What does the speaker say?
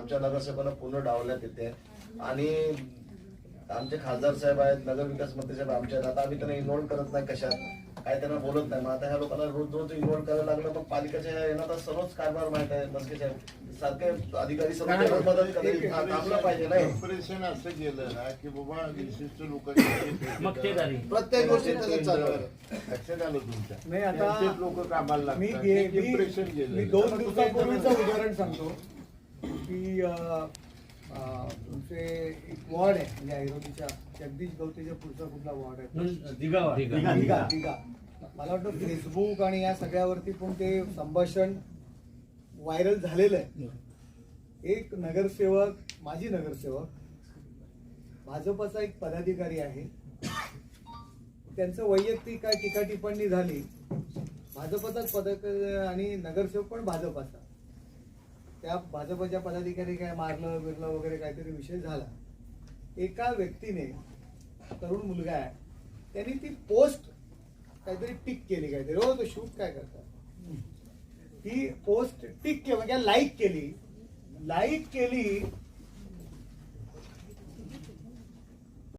आमच्या नगरसेवकांना पूर्ण डावल्यात येते आणि आमचे खासदार साहेब आहेत, नगर विकास मंत्री साहेब आमच्या आहेत. आता आम्ही त्यांना इन्व्हॉल्व करत नाही कशात, काय त्यांना बोलत नाही. मग आता ह्या लोकांना रोज रोज इन्व्हॉल्व करायला लागलं. मग पालिकेच्या यांना तर सर्वच कारभार माहित आहे. नसके साहेब सारखे अधिकारी सर्व मदत थांबलं पाहिजे नाही. ऑपरेशन असं केलं ना की बाबा विशिष्ट लोकांनी प्रत्येक गोष्टी चालू आहे. लक्षात आलं तुमच्या नाही. आता लोक कामाला मी लागतात. इम्प्रेशन गेलं. 2 दिवसापूर्वीचं उदाहरण सांगतो की तुमचे एक वॉर्ड आहे म्हणजे ऐरोलीच्या जगदीश गवतेच्या पुढचा कुठला वॉर्ड आहे, दिघा. मला वाटतं फेसबुक आणि या सगळ्यावरती पण ते संभाषण व्हायरल झालेलं आहे. एक नगरसेवक, माजी नगरसेवक, भाजपचा एक पदाधिकारी आहे, त्यांचं वैयक्तिक काय टीका टिप्पणी झाली. भाजपचाच पदाधिकारी आणि नगरसेवक पण भाजपचा. त्या भाजपच्या पदाधिकारी काय मारलं बिरलं वगैरे काहीतरी विषय झाला. एका व्यक्तीने, तरुण मुलगा आहे, त्यांनी ती पोस्ट काहीतरी टिक केली, काहीतरी हो तो शूट काय करतात, ती पोस्ट टिक केली म्हणजे लाईक केली